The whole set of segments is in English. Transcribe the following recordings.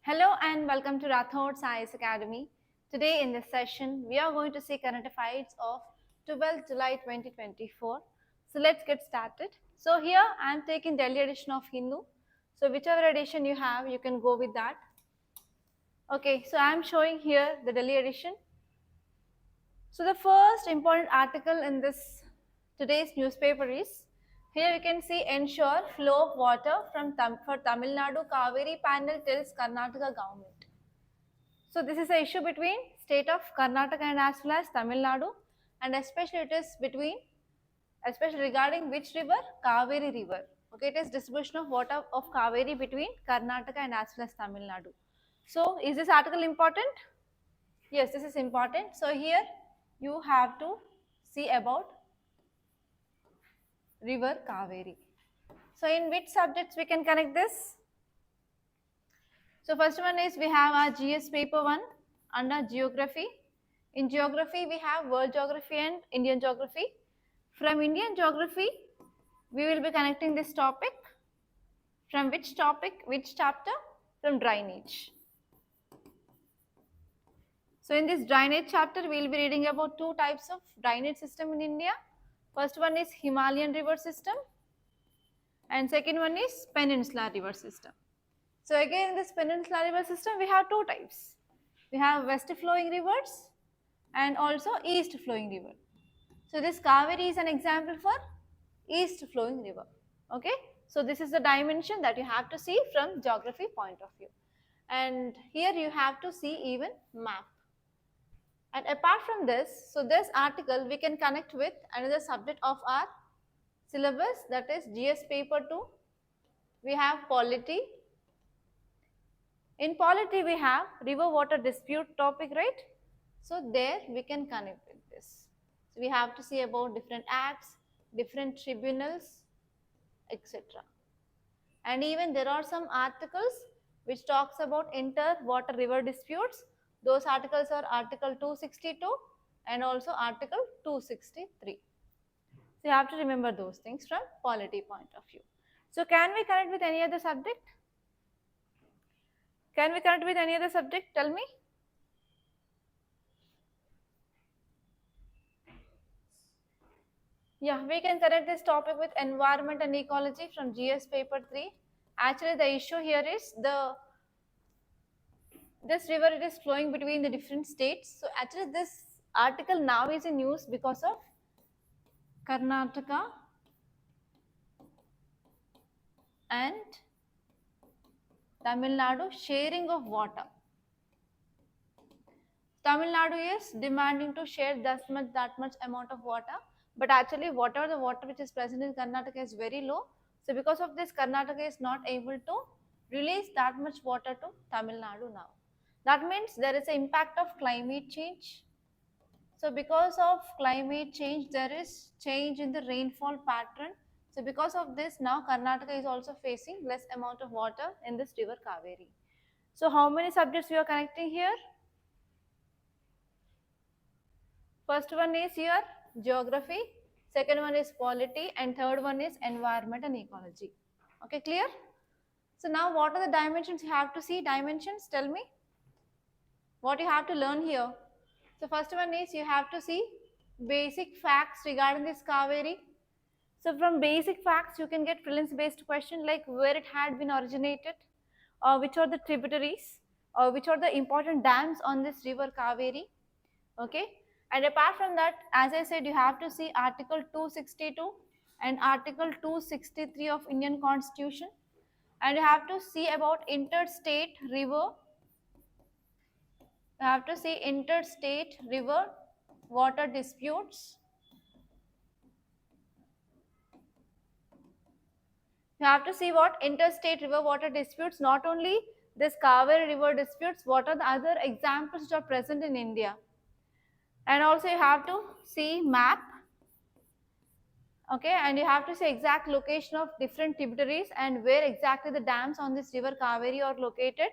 Hello and welcome to Rathods IS Academy. Today in this session, we are going to see current affairs of 12th July 2024. So let's get started. So here I am taking Delhi edition of Hindu. So whichever edition you have, you can go with that. Okay, so I am showing here the Delhi edition. So the first important article in this today's newspaper is, here you can see ensure flow of water for Tamil Nadu Kaveri panel tells Karnataka government. So this is an issue between state of Karnataka and as well as Tamil Nadu, and especially it is especially regarding which river? Kaveri river. Okay, it is distribution of water of Kaveri between Karnataka and as well as Tamil Nadu. So is this article important? Yes, this is important. So here you have to see about river Kaveri. So in which subjects we can connect this? So first one is we have our GS paper 1 under geography. In geography we have world geography and Indian geography. From Indian geography we will be connecting this topic. From which topic, which chapter? From drainage. So in this drainage chapter we will be reading about two types of drainage system in India. First one is Himalayan river system and second one is Peninsular river system. So again in this Peninsular river system we have two types. We have west flowing rivers and also east flowing river. So this Kaveri is an example for east flowing river. Okay. So this is the dimension that you have to see from geography point of view. And here you have to see even map. And apart from this, so this article we can connect with another subject of our syllabus, that is GS paper 2. We have polity. In polity we have river water dispute topic, right? So there we can connect with this. So we have to see about different acts, different tribunals, etc. And even there are some articles which talks about inter-water river disputes. Those articles are Article 262 and also Article 263. So you have to remember those things from polity point of view. So can we connect with any other subject? Can we connect with any other subject? Tell me. Yeah, we can connect this topic with environment and ecology from GS paper 3. Actually, the issue here is this river, it is flowing between the different states. So actually this article now is in news because of Karnataka and Tamil Nadu sharing of water. Tamil Nadu is demanding to share that much amount of water, but actually whatever the water which is present in Karnataka is very low. So because of this, Karnataka is not able to release that much water to Tamil Nadu now. That means there is an impact of climate change. So because of climate change, there is change in the rainfall pattern. So because of this, now Karnataka is also facing less amount of water in this river Kaveri. So how many subjects we are connecting here? First one is here geography, second one is polity, and third one is environment and ecology. Okay, clear? So now what are the dimensions you have to see? Dimensions, tell me. What you have to learn here? So first one is you have to see basic facts regarding this Kaveri. So from basic facts you can get prelims based question like where it had been originated, or which are the tributaries, or which are the important dams on this river Kaveri. Okay. And apart from that, as I said, you have to see Article 262 and Article 263 of Indian Constitution, and you have to see about interstate river. You have to see interstate river water disputes. You have to see what interstate river water disputes, not only this Kaveri river disputes, what are the other examples which are present in India. And also you have to see map. Okay, and you have to see exact location of different tributaries and where exactly the dams on this river Kaveri are located.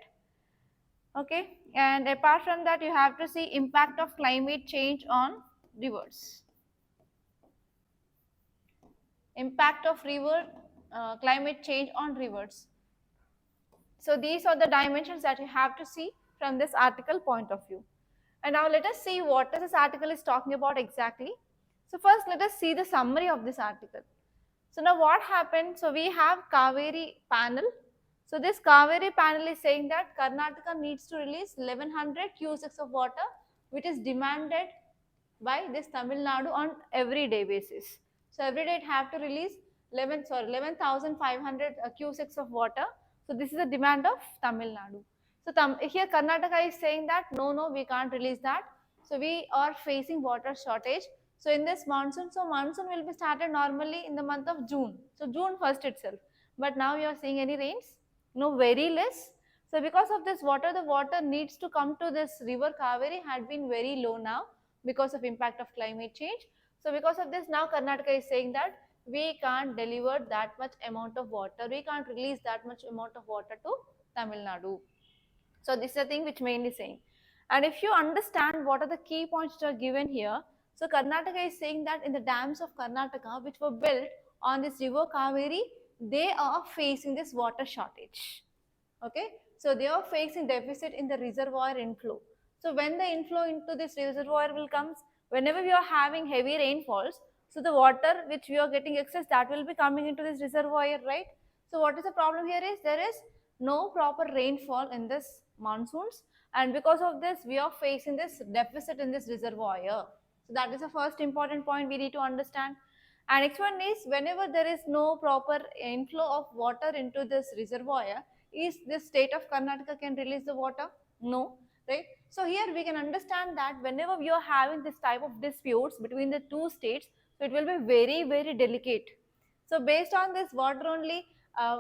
Okay, and apart from that you have to see impact of climate change on rivers. Impact of climate change on rivers. So these are the dimensions that you have to see from this article point of view. And now let us see what this article is talking about exactly. So first let us see the summary of this article. So now what happened? So we have Kaveri panel. So this Kaveri panel is saying that Karnataka needs to release 1100 cusecs of water, which is demanded by this Tamil Nadu on everyday basis. So every day it have to release 11,500 cusecs of water. So this is the demand of Tamil Nadu. So here Karnataka is saying that no, we can't release that. So we are facing water shortage. So in this monsoon, so monsoon will be started normally in the month of June. So June 1st itself. But now you are seeing any rains? No, very less. So because of this water, the water needs to come to this river Kaveri had been very low now because of impact of climate change. So because of this, now Karnataka is saying that we can't deliver that much amount of water, we can't release that much amount of water to Tamil Nadu. So this is the thing which mainly saying. And if you understand what are the key points that are given here, so Karnataka is saying that in the dams of Karnataka which were built on this river Kaveri, they are facing this water shortage. Okay, so they are facing deficit in the reservoir inflow. So when the inflow into this reservoir will comes, whenever we are having heavy rainfalls, so the water which we are getting excess, that will be coming into this reservoir, right? So what is the problem here is there is no proper rainfall in this monsoons, and because of this we are facing this deficit in this reservoir. So that is the first important point we need to understand. And next one is whenever there is no proper inflow of water into this reservoir, is this state of Karnataka can release the water? No, right? So here we can understand that whenever we are having this type of disputes between the two states, so it will be very, very delicate. So based on this water only,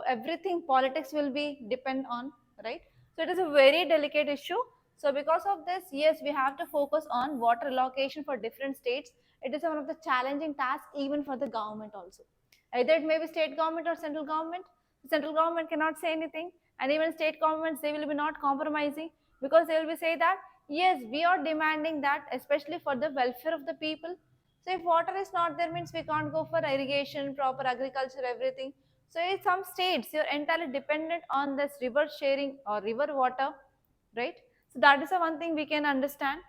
everything politics will be depend on, right? So it is a very delicate issue. So because of this, yes, we have to focus on water allocation for different states. It is one of the challenging tasks even for the government also. Either it may be state government or central government. The central government cannot say anything, and even state governments, they will be not compromising, because they will be say that yes, we are demanding that especially for the welfare of the people. So if water is not there, means we can't go for irrigation, proper agriculture, everything. So in some states, you're entirely dependent on this river sharing or river water, right? So that is the one thing we can understand.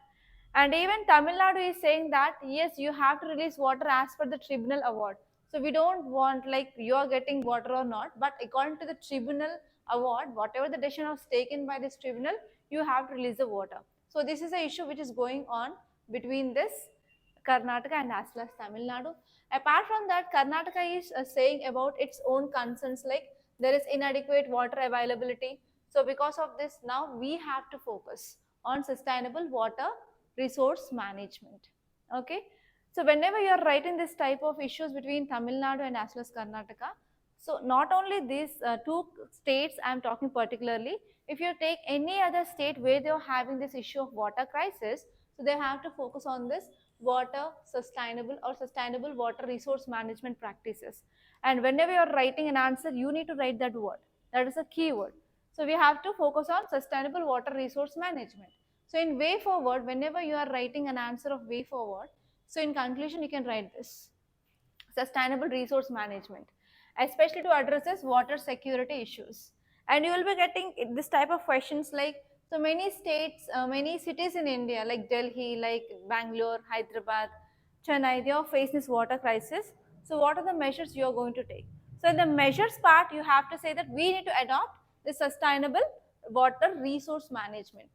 And even Tamil Nadu is saying that yes, you have to release water as per the tribunal award. So we don't want like you are getting water or not, but according to the tribunal award, whatever the decision was taken by this tribunal, you have to release the water. So this is the issue which is going on between this Karnataka and as well as Tamil Nadu. Apart from that, Karnataka is saying about its own concerns, like there is inadequate water availability. So because of this, now we have to focus on sustainable water resource management. Okay, so whenever you are writing this type of issues between Tamil Nadu and as well as Karnataka, so not only these two states I am talking particularly, if you take any other state where they are having this issue of water crisis, so they have to focus on this water sustainable or sustainable water resource management practices. And whenever you are writing an answer, you need to write that word. That is a key word. So we have to focus on sustainable water resource management. So in way forward, whenever you are writing an answer of way forward, so in conclusion, you can write this: sustainable resource management, especially to addresses water security issues. And you will be getting this type of questions like, so many states, many cities in India like Delhi, like Bangalore, Hyderabad, Chennai, they are facing this water crisis. So what are the measures you are going to take? So in the measures part, you have to say that we need to adopt the sustainable water resource management.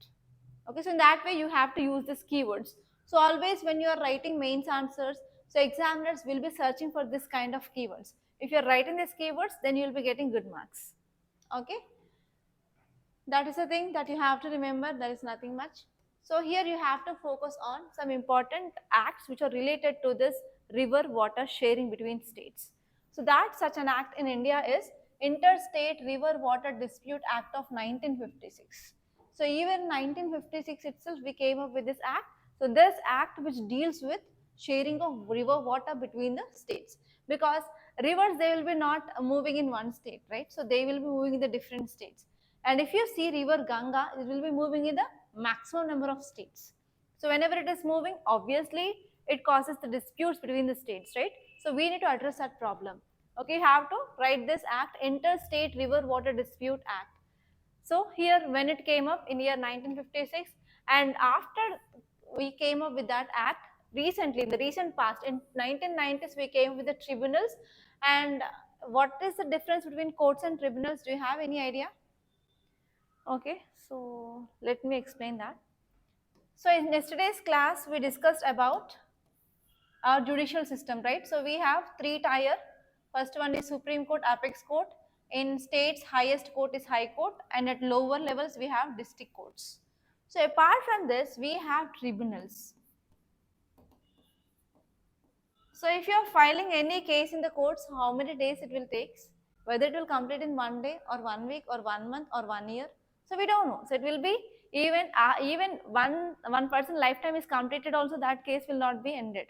Okay, so in that way you have to use these keywords. So always when you are writing mains answers, so examiners will be searching for this kind of keywords. If you are writing these keywords, then you will be getting good marks. Okay, that is the thing that you have to remember. There is nothing much. So here you have to focus on some important acts which are related to this river water sharing between states. So that such an act in India is Interstate River Water Dispute Act of 1956. So even 1956 itself we came up with this act. So this act which deals with sharing of river water between the states, because rivers, they will be not moving in one state, right? So they will be moving in the different states. And if you see river Ganga, it will be moving in the maximum number of states. So whenever it is moving, obviously it causes the disputes between the states, right? So we need to address that problem. Okay, you have to write this act, Interstate River Water Dispute Act. So here when it came up in year 1956, and after we came up with that act recently, in the recent past, in 1990s we came with the tribunals. And what is the difference between courts and tribunals? Do you have any idea? Okay, so let me explain that. So in yesterday's class we discussed about our judicial system, right? So we have three tier. First one is Supreme Court, Apex Court. In states, highest court is High Court, and at lower levels we have district courts. So apart from this, we have tribunals. So if you are filing any case in the courts, how many days it will take? Whether it will complete in 1 day or 1 week or 1 month or 1 year. So we don't know. So it will be even one person lifetime is completed also, that case will not be ended.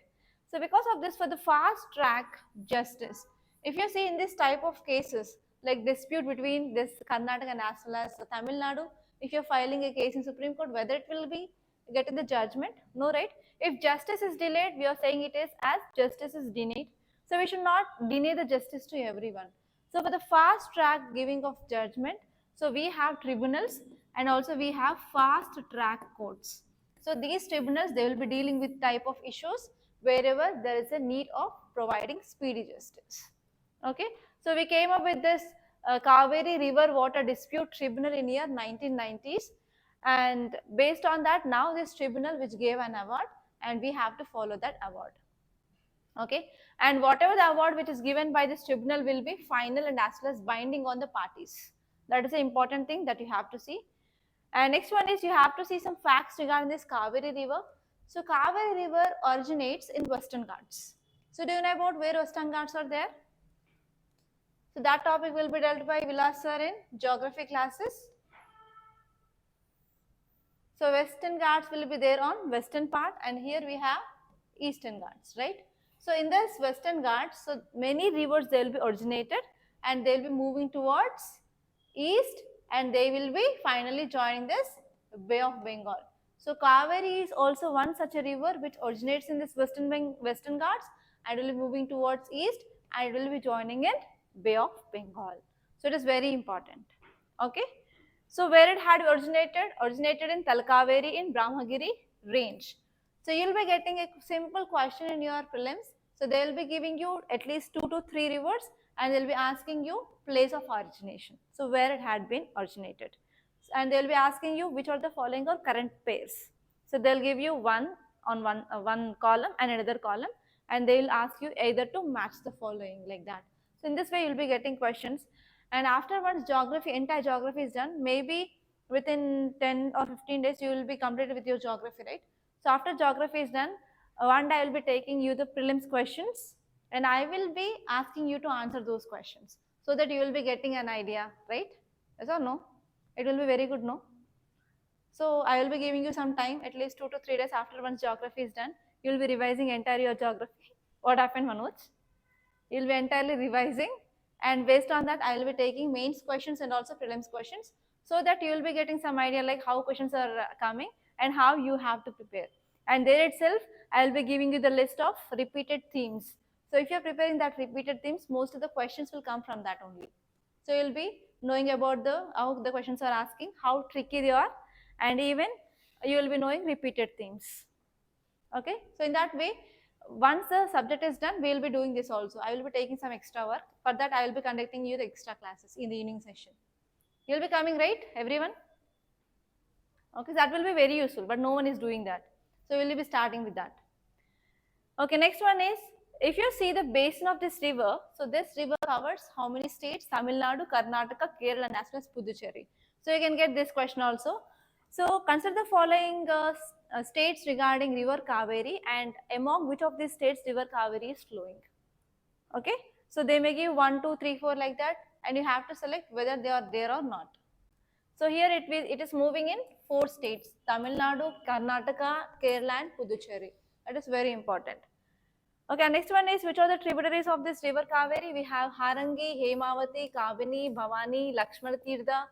So because of this, for the fast track justice, if you see in this type of cases like dispute between this Karnataka and as well as Tamil Nadu, if you're filing a case in Supreme Court, whether it will be getting the judgment, no, right? If justice is delayed, we are saying it is as justice is denied. So we should not deny the justice to everyone. So for the fast track giving of judgment, so we have tribunals and also we have fast track courts. So these tribunals, they will be dealing with type of issues wherever there is a need of providing speedy justice. Okay, so we came up with this Kaveri River Water Dispute Tribunal in year 1990s, and based on that, now this tribunal which gave an award, and we have to follow that award. Okay, and whatever the award which is given by this tribunal will be final and as well as binding on the parties. That is the important thing that you have to see. And next one is you have to see some facts regarding this Kaveri River. So Kaveri River originates in Western Ghats. So do you know about where Western Ghats are there? So that topic will be dealt by Vilas sir in geography classes. So Western Ghats will be there on western part, and here we have Eastern Ghats, right? So in this Western Ghats, so many rivers they will be originated and they will be moving towards east, and they will be finally joining this Bay of Bengal. So Kaveri is also one such a river which originates in this Western Ghats and will be moving towards east, and it will be joining in Bay of Bengal. So it is very important. Okay. So where it had originated in Talkaveri in Brahmagiri range. So you will be getting a simple question in your prelims. So they will be giving you at least 2 to 3 rivers, and they will be asking you place of origination. So where it had been originated. And they will be asking you which are the following are current pairs. So they will give you one on one column and another column, and they will ask you either to match the following like that. So in this way you will be getting questions. And after once geography, entire geography is done, maybe within 10 or 15 days you will be completed with your geography, right? So after geography is done, one day I will be taking you the prelims questions, and I will be asking you to answer those questions so that you will be getting an idea, right? Yes or no? It will be very good, no? So I will be giving you some time, at least 2 to 3 days after once geography is done. You will be revising entire your geography. What happened, Manoj? You will be entirely revising, and based on that I will be taking mains questions and also prelims questions, so that you will be getting some idea like how questions are coming and how you have to prepare. And there itself I will be giving you the list of repeated themes. So if you are preparing that repeated themes, most of the questions will come from that only. So you will be knowing about how the questions are asking, how tricky they are, and even you will be knowing repeated themes. Okay, so in that way, once the subject is done, we will be doing this also. I will be taking some extra work. For that, I will be conducting you the extra classes in the evening session. You will be coming, right, everyone? Okay, that will be very useful, but no one is doing that. So we will be starting with that. Okay, next one is, if you see the basin of this river, so this river covers how many states? Tamil Nadu, Karnataka, Kerala, and as well as Puducherry. So you can get this question also. So consider the following states regarding river Kaveri, and among which of these states river Kaveri is flowing. Okay, so they may give 1, 2, 3, 4 like that, and you have to select whether they are there or not. So here it is moving in 4 states: Tamil Nadu, Karnataka, Kerala, and Puducherry. That is very important. Okay, next one is, which are the tributaries of this river Kaveri? We have Harangi, Hemavati, Kabini, Bhavani, Lakshmanatirtha,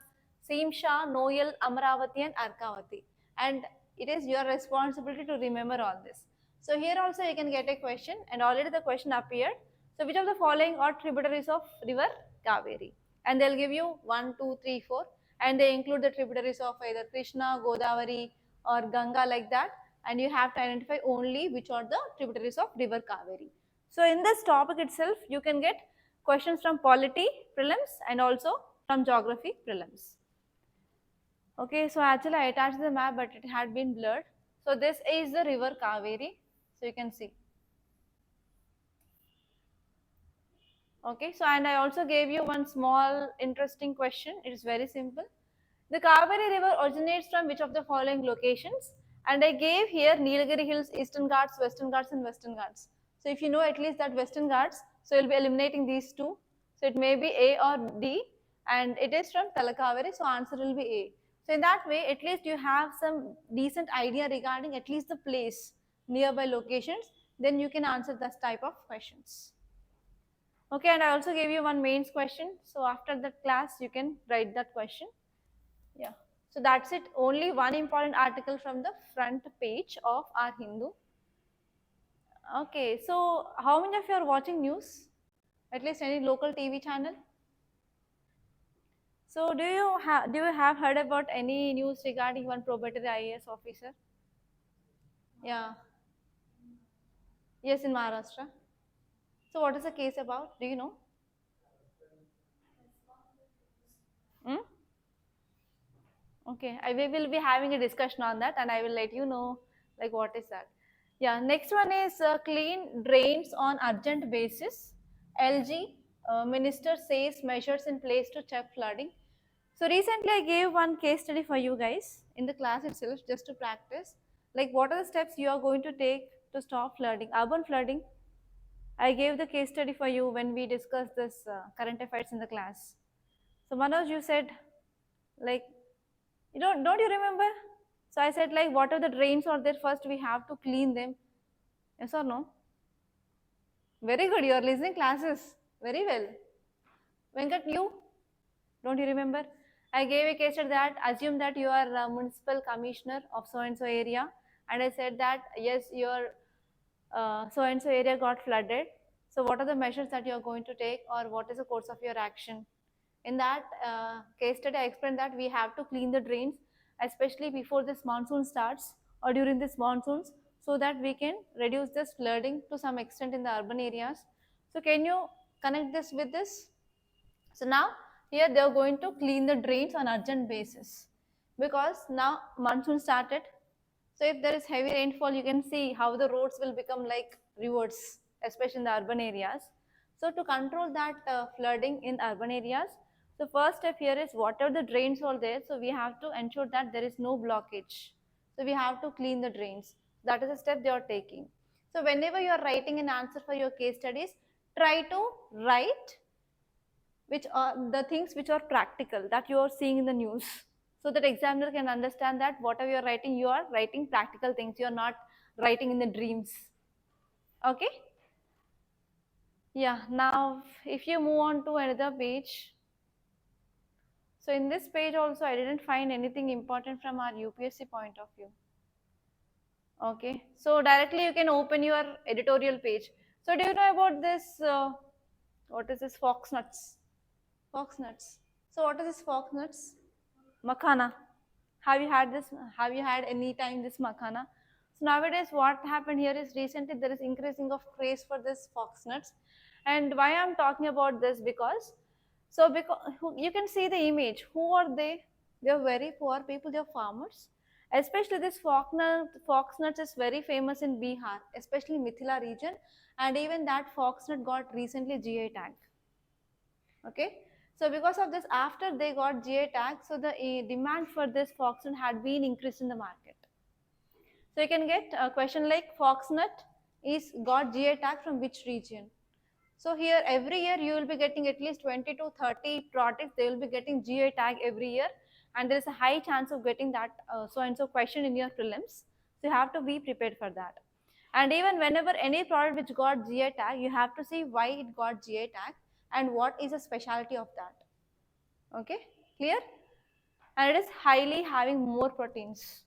Simsha, Noyal, Amaravati, and Arkavati. And it is your responsibility to remember all this. So here also you can get a question, and already the question appeared. So which of the following are tributaries of river Kaveri? And they'll give you 1, 2, 3, 4. and they include the tributaries of either Krishna, Godavari or Ganga like that, and you have to identify only which are the tributaries of river Kaveri. So in this topic itself, you can get questions from polity prelims and also from geography prelims. Okay, so actually I attached the map but it had been blurred. So this is the river Kaveri, so you can see. Okay, so and I also gave you one small interesting question. It is very simple. The Kaveri river originates from which of the following locations? And I gave here Nilgiri Hills, Eastern Ghats, Western Ghats and Western Ghats. So if you know at least that Western Ghats, so you'll be eliminating these two. So it may be A or D, and it is from Talakaveri, so answer will be A. So in that way, at least you have some decent idea regarding at least the place, nearby locations, then you can answer this type of questions. Okay, and I also gave you one mains question. So after that class, you can write that question. Yeah. So that's it. Only one important article from the front page of our Hindu. Okay. So how many of you are watching news? At least any local TV channel? So do you have heard about any news regarding one probatory IAS officer? Yeah. Yes, in Maharashtra. So what is the case about? Do you know? Hmm? Okay, we will be having a discussion on that and I will let you know like what is that. Yeah, next one is clean drains on urgent basis. LG minister says measures in place to check flooding. So recently I gave one case study for you guys in the class itself just to practice. Like what are the steps you are going to take to stop flooding, urban flooding. I gave the case study for you when we discussed this current affairs in the class. So Manoj, you said like you don't you remember? So I said like what are the drains are there first we have to clean them. Yes or no? Very good. You are listening classes. Very well. Venkat, you? Don't you remember? I gave a case study that assume that you are a municipal commissioner of so and so area, and I said that yes, your so and so area got flooded. So what are the measures that you are going to take, or what is the course of your action? In that case study, I explained that we have to clean the drains, especially before this monsoon starts or during this monsoons, so that we can reduce this flooding to some extent in the urban areas. So can you connect this with this? So now here they are going to clean the drains on urgent basis because now monsoon started. So if there is heavy rainfall, you can see how the roads will become like rivers, especially in the urban areas. So to control that flooding in urban areas, the first step here is whatever the drains are there, so we have to ensure that there is no blockage. So we have to clean the drains. That is a step they are taking. So whenever you are writing an answer for your case studies, try to write which are the things which are practical that you are seeing in the news, so that examiner can understand that whatever you are writing, you are writing practical things, you are not writing in the dreams. Okay. Yeah, now if you move on to another page, so in this page also I didn't find anything important from our UPSC point of view. Okay, so directly you can open your editorial page. So do you know about this what is this fox nuts? Fox nuts. So what is this fox nuts? Makhana. Have you had this? Have you had any time this makhana? So nowadays what happened here is recently there is increasing of craze for this fox nuts. And why I'm talking about this because, so because you can see the image. Who are they? They are very poor people, they are farmers. Especially this fox nuts is very famous in Bihar, especially Mithila region, and even that fox nut got recently GI tag. Okay, so because of this, after they got GA tag, so the demand for this foxnut had been increased in the market. So you can get a question like foxnut is got GA tag from which region? So here every year you will be getting at least 20 to 30 products, they will be getting GA tag every year, and there is a high chance of getting that so and so question in your prelims. So you have to be prepared for that. And even whenever any product which got GA tag, you have to see why it got GA tag and what is the specialty of that. Okay, clear? And it is highly having more proteins.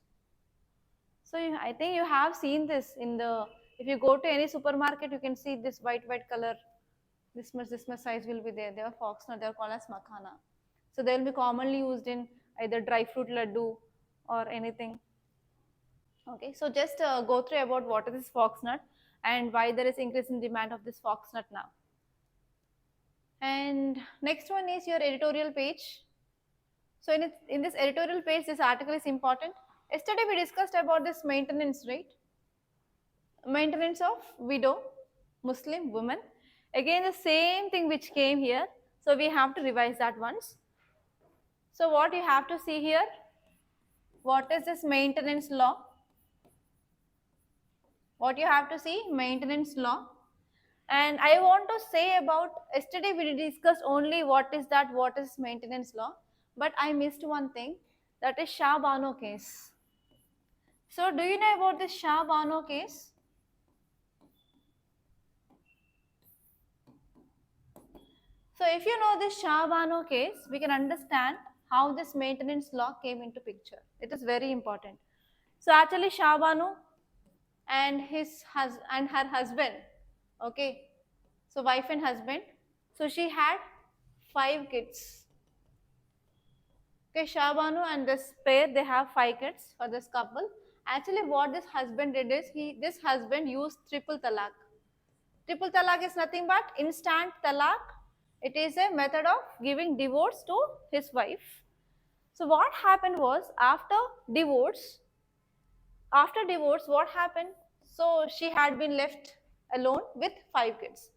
So I think you have seen this in the, if you go to any supermarket, you can see this white color, this much size will be there. They are foxnut, they are called as makhana. So they will be commonly used in either dry fruit laddu or anything. Okay, so just go through about what is this foxnut and why there is increase in demand of this foxnut now. And next one is your editorial page. So in this editorial page, this article is important. Yesterday we discussed about this maintenance, right? Maintenance of widow, Muslim woman. Again the same thing which came here. So we have to revise that once. So what you have to see here, what is this maintenance law? What you have to see, maintenance law. And I want to say about, yesterday we discussed only what is maintenance law, but I missed one thing, that is Shah Bano case. So do you know about this Shah Bano case? So if you know this Shah Bano case, we can understand how this maintenance law came into picture. It is very important. So actually Shah Bano and her husband, okay, so wife and husband, so she had 5 kids. Okay, Shah Bano and this pair, they have 5 kids for this couple. Actually what this husband did is, this husband used triple talaq. Triple talaq is nothing but instant talaq. It is a method of giving divorce to his wife. So what happened was, after divorce what happened? So she had been left alone with 5 kids.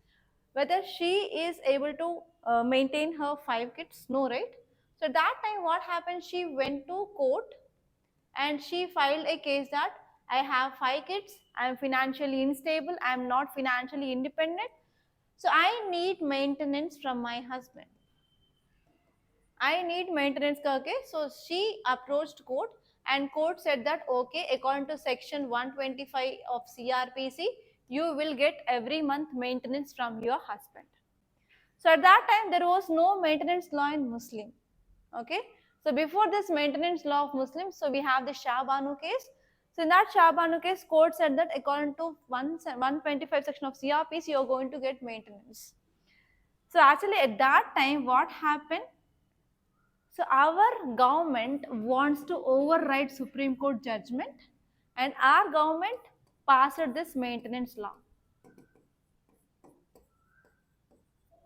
Whether she is able to maintain her 5 kids? No, right? So that time what happened? She went to court and she filed a case that I have 5 kids, I am financially unstable, I am not financially independent, so I need maintenance from my husband. I need maintenance. Okay, so she approached court and court said that okay, according to section 125 of CRPC, you will get every month maintenance from your husband. So at that time there was no maintenance law in Muslim. Okay, so before this maintenance law of Muslims, so we have the Shah Banu case. So in that Shah Banu case, court said that according to 125 section of CRPC, you are going to get maintenance. So actually at that time what happened? So our government wants to override Supreme Court judgment and our government passed this maintenance law.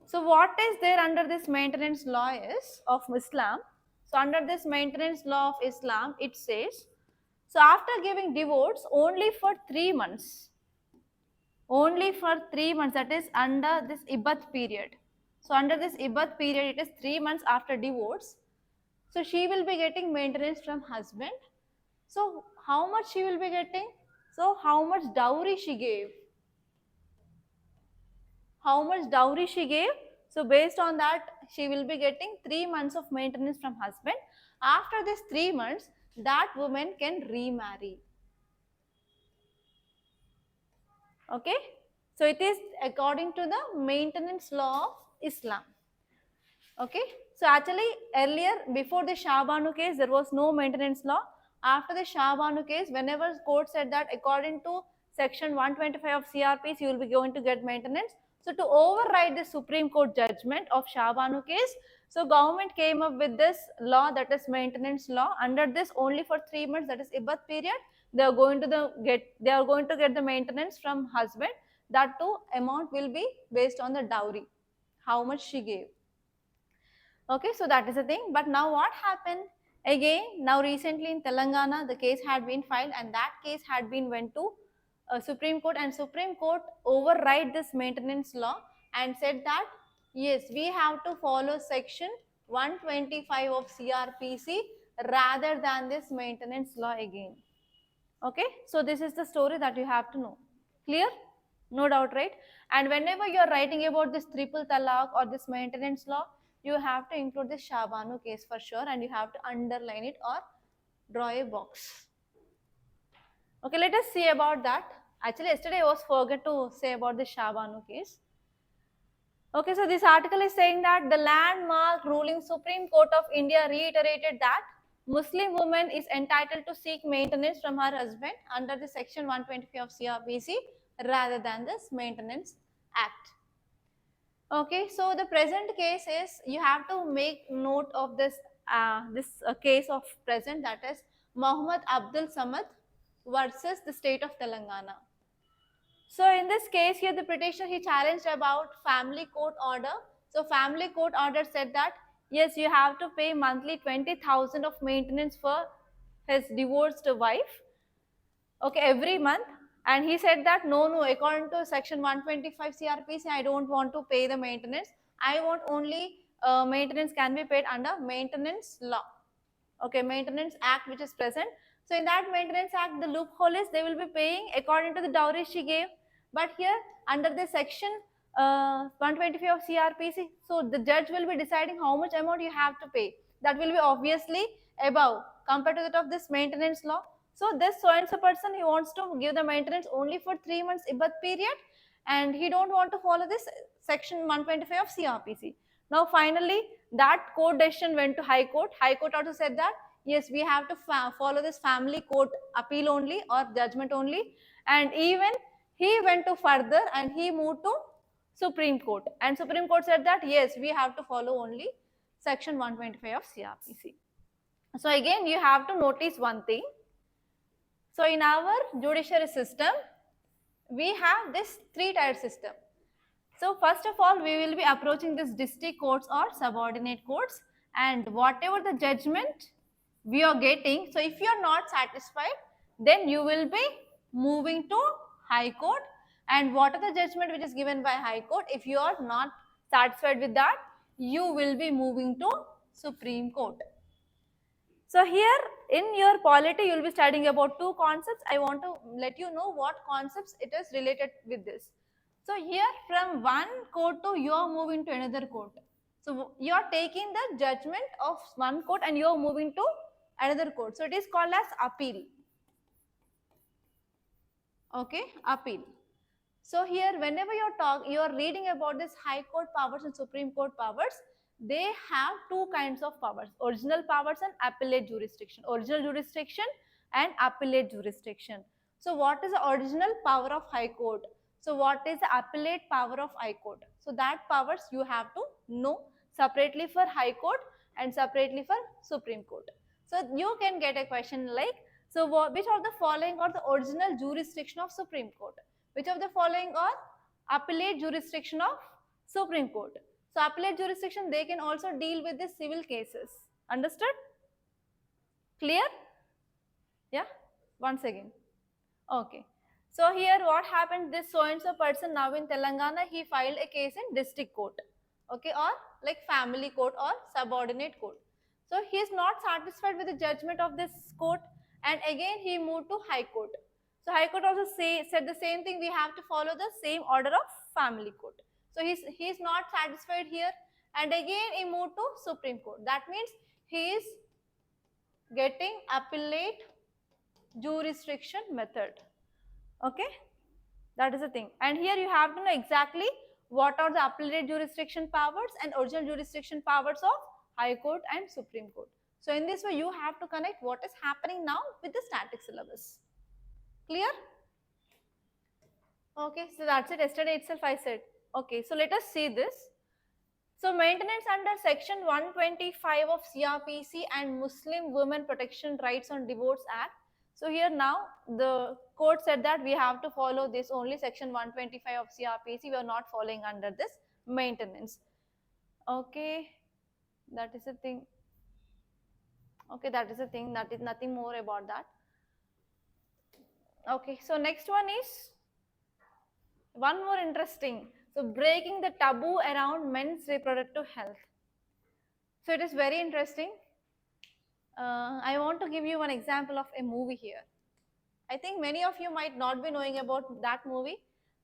So what is there under this maintenance law is of Islam? So under this maintenance law of Islam, it says, so after giving divorce only for 3 months, that is under this Ibad period. So under this Ibad period, it is 3 months after divorce. So she will be getting maintenance from husband. So how much she will be getting? So how much dowry she gave? How much dowry she gave? So based on that, she will be getting 3 months of maintenance from husband. After this 3 months, that woman can remarry. Okay. So it is according to the maintenance law of Islam. Okay. So actually earlier, before the Shah Banu case, there was no maintenance law. After the Shah Banu case, whenever court said that according to section 125 of CRPs, you will be going to get maintenance. So to override the Supreme Court judgment of Shah Banu case, so government came up with this law, that is maintenance law. Under this, only for 3 months, that is Ibad period, they are going to get the maintenance from husband. That too amount will be based on the dowry, how much she gave. Okay, so that is the thing. But now what happened? Again, now recently in Telangana, the case had been filed and that case had been went to Supreme Court, and Supreme Court override this maintenance law and said that yes, we have to follow section 125 of CRPC rather than this maintenance law again. Okay, so this is the story that you have to know. Clear? No doubt, right? And whenever you are writing about this triple talaq or this maintenance law, you have to include this Shah Banu case for sure, and you have to underline it or draw a box. Okay, let us see about that. Actually, yesterday I was forgot to say about the Shah Banu case. Okay, so this article is saying that the landmark ruling Supreme Court of India reiterated that Muslim woman is entitled to seek maintenance from her husband under the section 125 of CRPC rather than this Maintenance Act. Okay, so the present case is, you have to make note of this this case of present, that is Muhammad Abdul Samad versus the state of Telangana. So in this case here, the petitioner, he challenged about family court order. So family court order said that yes, you have to pay monthly 20,000 of maintenance for his divorced wife, okay, every month. And he said that no, according to section 125 CRPC, I don't want to pay the maintenance. I want only maintenance can be paid under maintenance law, okay, maintenance act which is present. So in that maintenance act, the loophole is they will be paying according to the dowry she gave. But here under the section 125 of CRPC, so the judge will be deciding how much amount you have to pay. That will be obviously above compared to that of this maintenance law. So this so and so person, he wants to give the maintenance only for 3 months ibbat period, and he don't want to follow this section 125 of CRPC. Now finally that court decision went to High Court. High Court also said that yes, we have to follow this family court appeal only or judgment only. And even he went to further and he moved to Supreme Court, and Supreme Court said that yes, we have to follow only section 125 of CRPC. So again you have to notice one thing. So in our judiciary system, we have this three-tier system. So first of all, we will be approaching this district courts or subordinate courts, and whatever the judgment we are getting, so if you are not satisfied, then you will be moving to High Court. And what are the judgment which is given by High Court? If you are not satisfied with that, you will be moving to Supreme Court. So here in your polity, you will be studying about two concepts. I want to let you know what concepts it is related with this. So here from one court to you are moving to another court. So you are taking the judgment of one court and you are moving to another court. So it is called as appeal. Okay, appeal. So here whenever you are reading about this High Court powers and Supreme Court powers, they have two kinds of powers: original powers and appellate jurisdiction. Original jurisdiction and appellate jurisdiction. So what is the original power of High Court? So what is the appellate power of High Court? So that powers you have to know separately for High Court and separately for Supreme Court. So you can get a question like, so which of the following are the original jurisdiction of Supreme Court? Which of the following are appellate jurisdiction of Supreme Court? So appellate jurisdiction, they can also deal with the civil cases. Understood? Clear? Yeah? Once again. Okay. So here what happened, this so and so person now in Telangana, he filed a case in district court. Okay, or like family court or subordinate court. So he is not satisfied with the judgment of this court, and again he moved to High Court. So High Court also said the same thing, we have to follow the same order of family court. So he is not satisfied here, and again he moved to Supreme Court. That means he is getting appellate jurisdiction method. Okay, that is the thing. And here you have to know exactly what are the appellate jurisdiction powers and original jurisdiction powers of High Court and Supreme Court. So in this way you have to connect what is happening now with the static syllabus. Clear? Okay, so that's it. Yesterday itself I said. Okay, so let us see this. So maintenance under section 125 of CRPC and Muslim Women Protection Rights on Divorce Act. So here now the court said that we have to follow this only section 125 of CRPC. We are not following under this maintenance. Okay, that is the thing. Okay, that is the thing. That is nothing more about that. Okay, so next one is one more interesting. So breaking the taboo around men's reproductive health. So it is very interesting. I want to give you one example of a movie here. I think many of you might not be knowing about that movie.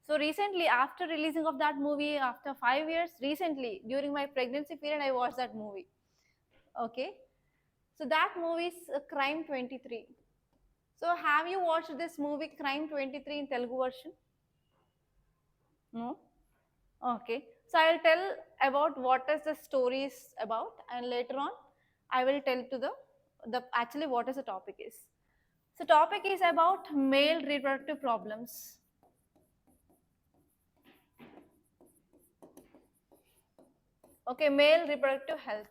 So recently, after releasing of that movie, after 5 years, recently during my pregnancy period, I watched that movie. Okay, so that movie is Crime 23. So have you watched this movie Crime 23 in Telugu version? No? Okay, so I will tell about what is the story is about, and later on I will tell to the actually what is the topic is. So topic is about male reproductive problems. Okay, male reproductive health.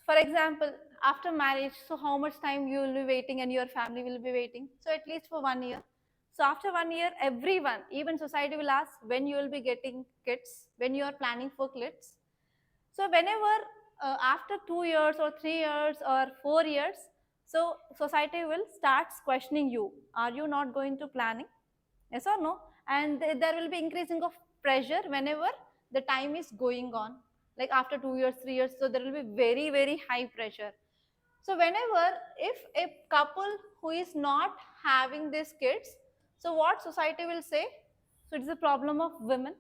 For example, after marriage, so how much time you will be waiting and your family will be waiting? So at least for 1 year. So after 1 year, everyone, even society will ask when you will be getting kids, when you are planning for kids. So whenever after 2 years or 3 years or 4 years, so society will start questioning you. Are you not going to planning? Yes or no? And there will be increasing of pressure whenever the time is going on, like after 2 years, 3 years. So there will be very, very high pressure. So whenever, if a couple who is not having these kids, so what society will say? So it's a problem of women.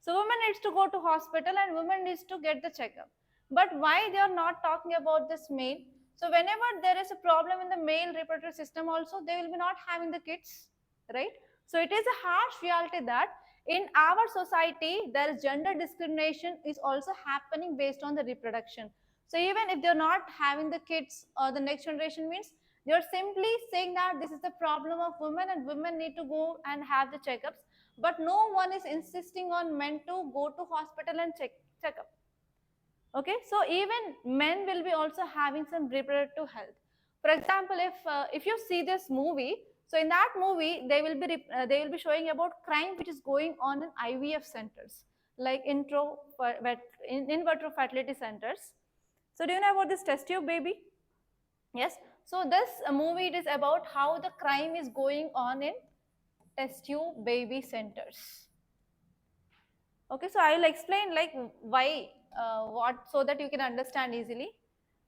So women needs to go to hospital and women needs to get the checkup. But why they are not talking about this male? So whenever there is a problem in the male reproductive system also, they will be not having the kids, right? So it is a harsh reality that in our society, there is gender discrimination is also happening based on the reproduction. So even if they're not having the kids or the next generation means, they're simply saying that this is the problem of women and women need to go and have the checkups, but no one is insisting on men to go to hospital and check up. Okay, so even men will be also having some reproductive health. For example, if you see this movie, so in that movie they will be showing about crime which is going on in IVF centers, like in vitro fertility centers. So do you know about this test tube baby? Yes. So this movie, it is about how the crime is going on in test tube baby centers. Okay, so I will explain like why, what, so that you can understand easily.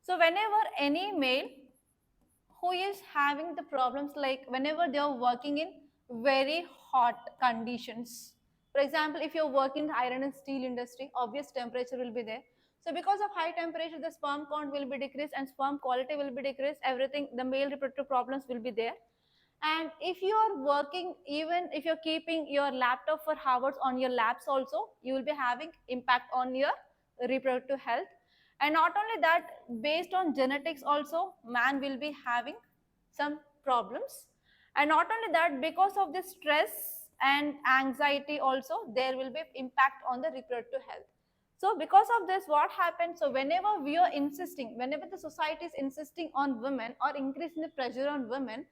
So whenever any male who is having the problems, like whenever they are working in very hot conditions, for example, if you're working in iron and steel industry, obvious temperature will be there. So because of high temperature, the sperm count will be decreased and sperm quality will be decreased, everything, the male reproductive problems will be there. And if you are working, even if you're keeping your laptop for hours on your laps also, you will be having impact on your reproductive health. And not only that, based on genetics also, man will be having some problems. And not only that, because of the stress and anxiety also, there will be impact on the reproductive health. So because of this, what happens? So whenever we are insisting, whenever the society is insisting on women or increasing the pressure on women,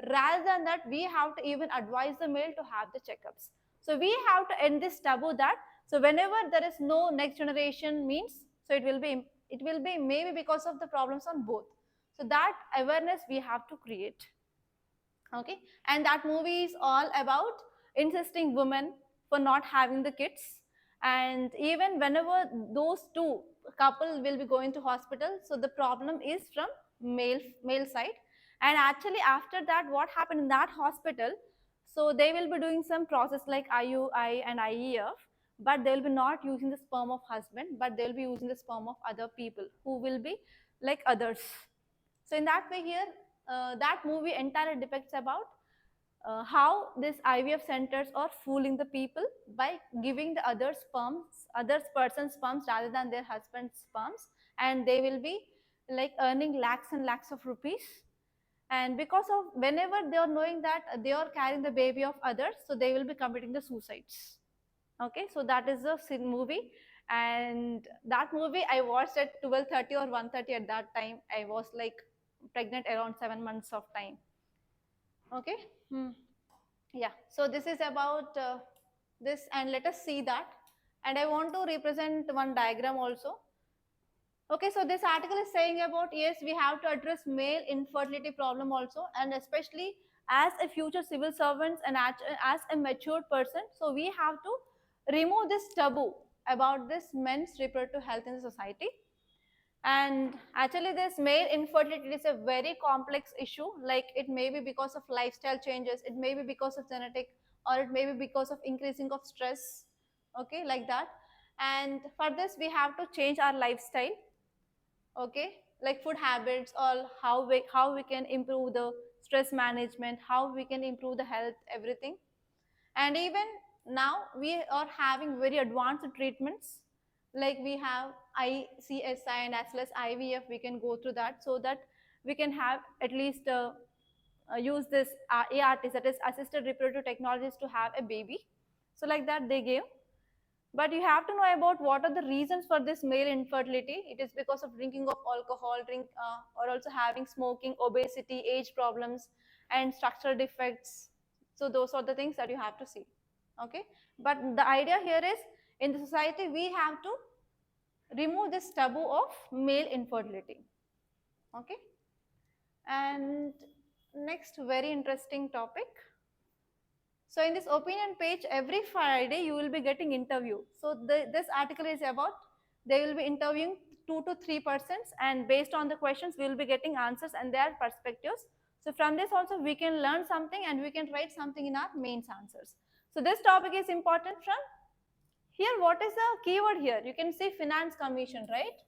rather than that, we have to even advise the male to have the checkups. So we have to end this taboo that, so whenever there is no next generation means, so it will be maybe because of the problems on both. So that awareness we have to create. Okay, and that movie is all about insisting women for not having the kids. And even whenever those two couple will be going to hospital, so the problem is from male side. And actually after that, what happened in that hospital, so they will be doing some process like IUI and IEF, but they will be not using the sperm of husband, but they will be using the sperm of other people who will be like others. So in that way here, that movie entirely depicts about how these IVF centers are fooling the people by giving the other person's sperms rather than their husband's sperms, and they will be like earning lakhs and lakhs of rupees. And because of, whenever they are knowing that they are carrying the baby of others, so they will be committing the suicides. Okay, so that is the movie. And that movie I watched at 12:30 or 1:30. At that time I was like pregnant around 7 months of time. Okay. Yeah, so this is about this, and let us see that. And I want to represent one diagram also. Okay, so this article is saying about, yes, we have to address male infertility problem also, and especially as a future civil servants and as a matured person, so we have to remove this taboo about this men's reproductive health in the society. And actually this male infertility is a very complex issue, like it may be because of lifestyle changes, it may be because of genetic, or it may be because of increasing of stress, okay, like that. And for this we have to change our lifestyle, okay, like food habits, or how we can improve the stress management, how we can improve the health, everything. And even now we are having very advanced treatments, like we have ICSI and as well as IVF, we can go through that, so that we can have at least use this ARTs, that is assisted reproductive technologies, to have a baby. So like that they gave. But you have to know about what are the reasons for this male infertility. It is because of drinking of alcohol, or also having smoking, obesity, age problems, and structural defects. So those are the things that you have to see. Okay, but the idea here is, in the society we have to remove this taboo of male infertility. Okay, and next very interesting topic. So in this opinion page, every Friday you will be getting interview. So this article is about, they will be interviewing 2 to 3 persons, and based on the questions we will be getting answers and their perspectives. So from this also we can learn something and we can write something in our mains answers. So this topic is important from here. What is the keyword here? You can see finance commission, right?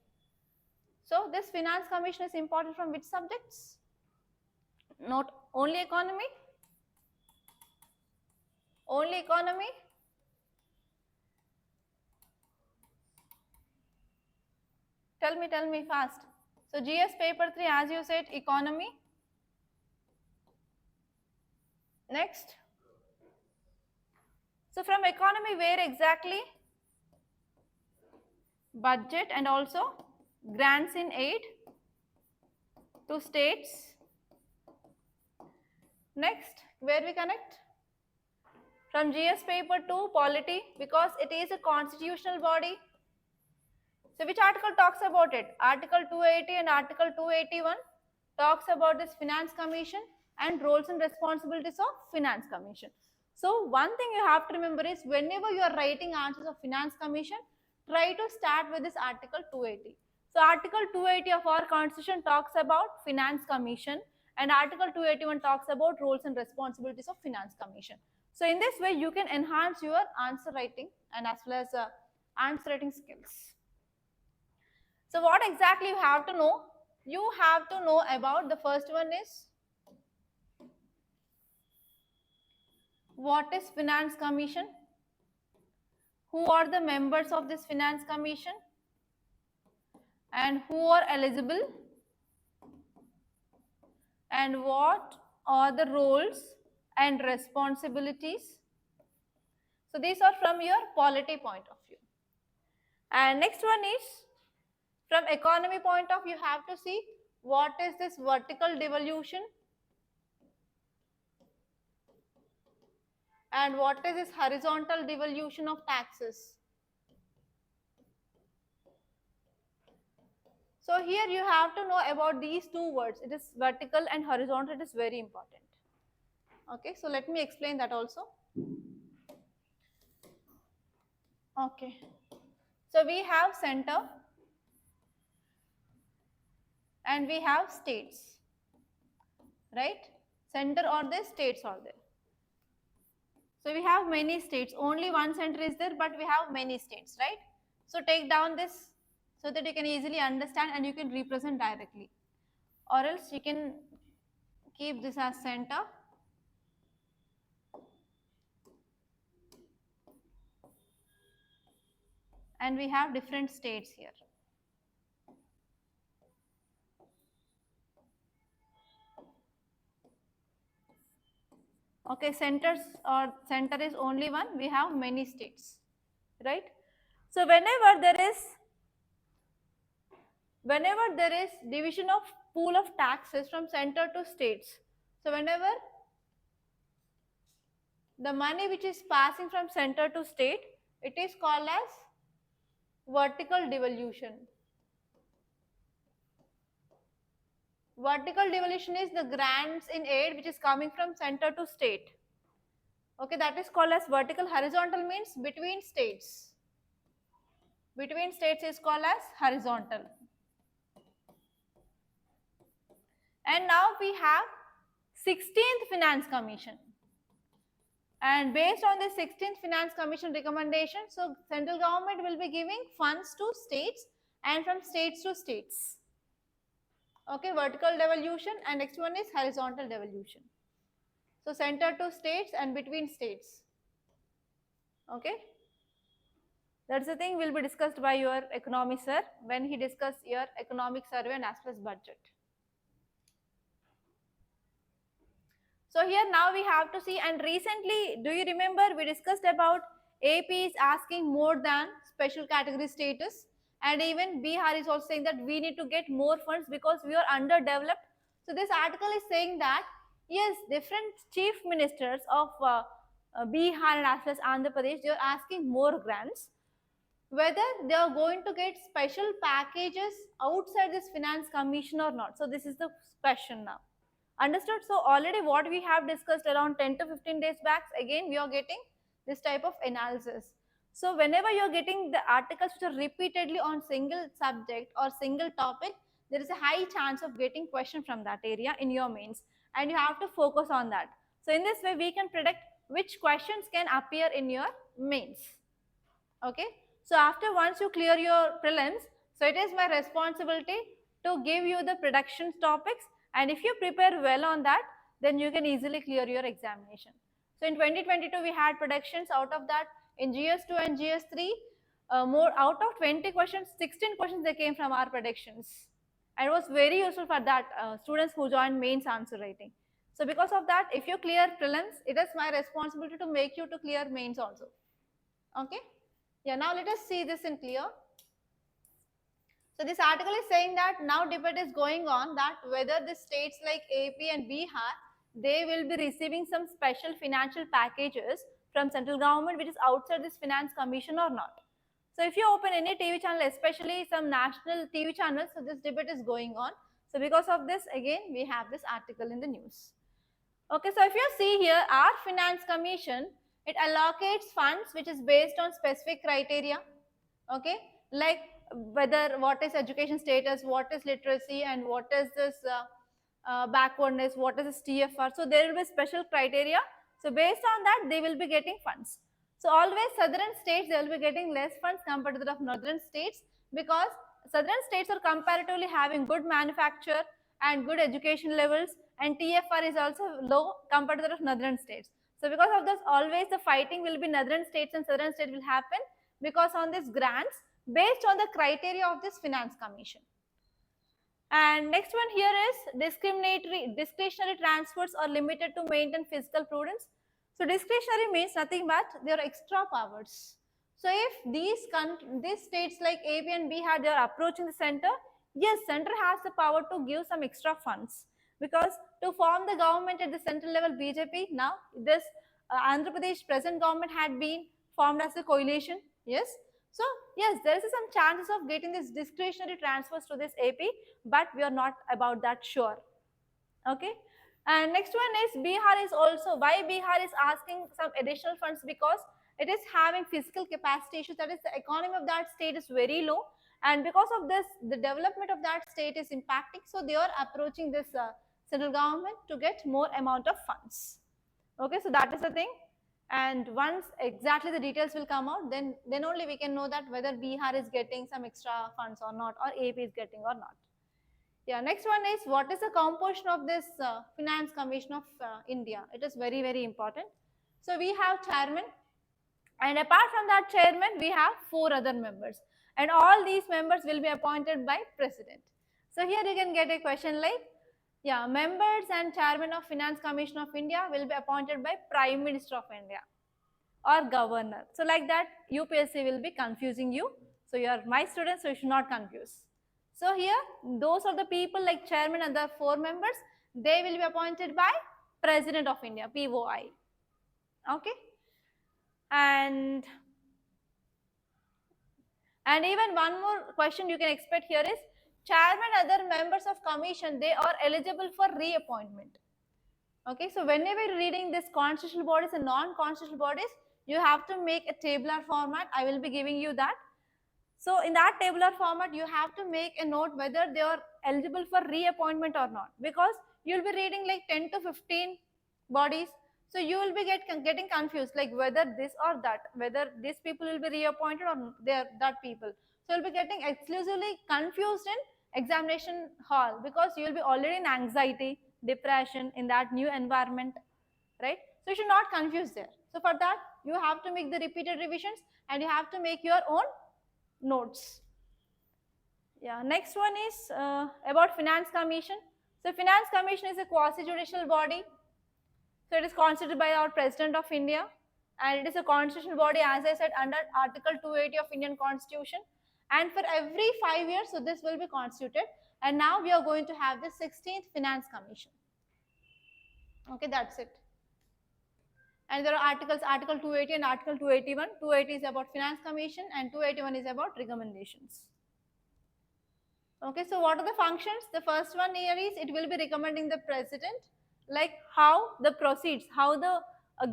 So this finance commission is important from which subjects? Not only economy, only economy. Tell me fast. So GS paper 3, as you said, economy. Next. So from economy, where exactly? Budget and also grants in aid to states. Next, where we connect? From GS paper 2, polity, because it is a constitutional body. So which article talks about it? Article 280 and Article 281 talks about this finance commission and roles and responsibilities of finance commission. So one thing you have to remember is, whenever you are writing answers of finance commission, try to start with this Article 280. So Article 280 of our constitution talks about finance commission, and Article 281 talks about roles and responsibilities of finance commission. So in this way you can enhance your answer writing and as well as answer writing skills. So what exactly you have to know? You have to know about, the first one is, what is finance commission? Who are the members of this finance commission? And who are eligible? And what are the roles and responsibilities? So these are from your polity point of view. And next one is, from economy point of view, you have to see what is this vertical devolution and what is this horizontal devolution of taxes. So here you have to know about these two words. It is vertical and horizontal. It is very important. Okay, so let me explain that also. Okay, so we have center and we have states, right? Center or the states are there. So we have many states. Only one center is there, but we have many states, right? So take down this so that you can easily understand and you can represent directly, or else you can keep this as center. And we have different states here. Okay, center is only one. We have many states, right? So whenever there is division of pool of taxes from center to states, so whenever the money which is passing from center to state, it is called as vertical devolution. Vertical devolution is the grants in aid which is coming from center to state. Okay, that is called as vertical. Horizontal means between states. Between states is called as horizontal. And now we have 16th Finance Commission. And based on the 16th Finance Commission recommendation, so central government will be giving funds to states and from states to states. Okay, vertical devolution, and next one is horizontal devolution. So center to states and between states. Okay, that's the thing will be discussed by your economic sir when he discuss your economic survey and as well as budget. So here now we have to see, and recently, do you remember we discussed about AP is asking more than special category status, and even Bihar is also saying that we need to get more funds because we are underdeveloped. So this article is saying that yes, different chief ministers of Bihar and as well as Andhra Pradesh, they are asking more grants. Whether they are going to get special packages outside this finance commission or not. So this is the question now. Understood? So already what we have discussed around 10 to 15 days back, again we are getting this type of analysis. So whenever you are getting the articles which are repeatedly on single subject or single topic, there is a high chance of getting question from that area in your mains, and you have to focus on that. So in this way we can predict which questions can appear in your mains. Okay, so after once you clear your prelims, so it is my responsibility to give you the predictions topics, and if you prepare well on that, then you can easily clear your examination. So in 2022 we had predictions. Out of that, in GS2 and GS3, more out of 20 questions, 16 questions they came from our predictions, and it was very useful for that students who joined mains answer writing. So because of that, if you clear prelims, it is my responsibility to make you to clear mains also. Okay. Yeah, now let us see this in clear. So this article is saying that now debate is going on that whether the states like AP and Bihar, they will be receiving some special financial packages from central government which is outside this finance commission or not. So if you open any TV channel, especially some national TV channels, so this debate is going on. So because of this, again, we have this article in the news. Okay, so if you see here, our finance commission, it allocates funds which is based on specific criteria, okay, like whether what is education status, what is literacy, and what is this backwardness, what is this TFR. So there will be special criteria. So based on that, they will be getting funds. So always southern states, they will be getting less funds compared to the northern states, because southern states are comparatively having good manufacture and good education levels, and TFR is also low compared to the northern states. So because of this, always the fighting will be northern states and southern states will happen, because on this grants based on the criteria of this finance commission. And next one here is discretionary transfers are limited to maintain fiscal prudence. So discretionary means nothing but they are extra powers. So if these states like AP and Bihar, they are approaching the center, yes, center has the power to give some extra funds, because to form the government at the central level, BJP, now this Andhra Pradesh present government had been formed as a coalition, yes. So yes, there is some chances of getting this discretionary transfers to this AP, but we are not about that sure. Okay. And next one is Bihar is also, why Bihar is asking some additional funds, because it is having fiscal capacity issues, that is the economy of that state is very low, and because of this the development of that state is impacting, so they are approaching this central government to get more amount of funds. Okay, so that is the thing. And once exactly the details will come out, then only we can know that whether Bihar is getting some extra funds or not, or AP is getting or not. Yeah, next one is what is the composition of this Finance Commission of India? It is very, very important. So we have chairman, and apart from that chairman, we have 4 other members, and all these members will be appointed by president. So here you can get a question like, yeah, members and chairman of Finance Commission of India will be appointed by Prime Minister of India or governor. So like that, UPSC will be confusing you. So you are my students, so you should not confuse. So here, those are the people like chairman and the 4 members, they will be appointed by President of India, POI. Okay. And even one more question you can expect here is, chairman and other members of commission, they are eligible for reappointment. Okay, so whenever you're reading this constitutional bodies and non-constitutional bodies, you have to make a tabular format. I will be giving you that. So in that tabular format, you have to make a note whether they are eligible for reappointment or not, because you'll be reading like 10 to 15 bodies. So you will be getting confused, like whether this or that, whether these people will be reappointed or they are that people. So you'll be getting exclusively confused in examination hall, because you will be already in anxiety, depression in that new environment, right? So you should not confuse there. So for that, you have to make the repeated revisions, and you have to make your own notes. Yeah, next one is about Finance Commission. So Finance Commission is a quasi-judicial body. So it is constituted by our President of India. and it is a constitutional body, as I said, under Article 280 of Indian Constitution, and for every 5 years, so this will be constituted, and now we are going to have the 16th Finance Commission. Okay, that's it. And there are articles, Article 280 and Article 281. 280 is about Finance Commission and 281 is about recommendations. Okay, so what are the functions? The first one here is it will be recommending the president, like how the proceeds, how the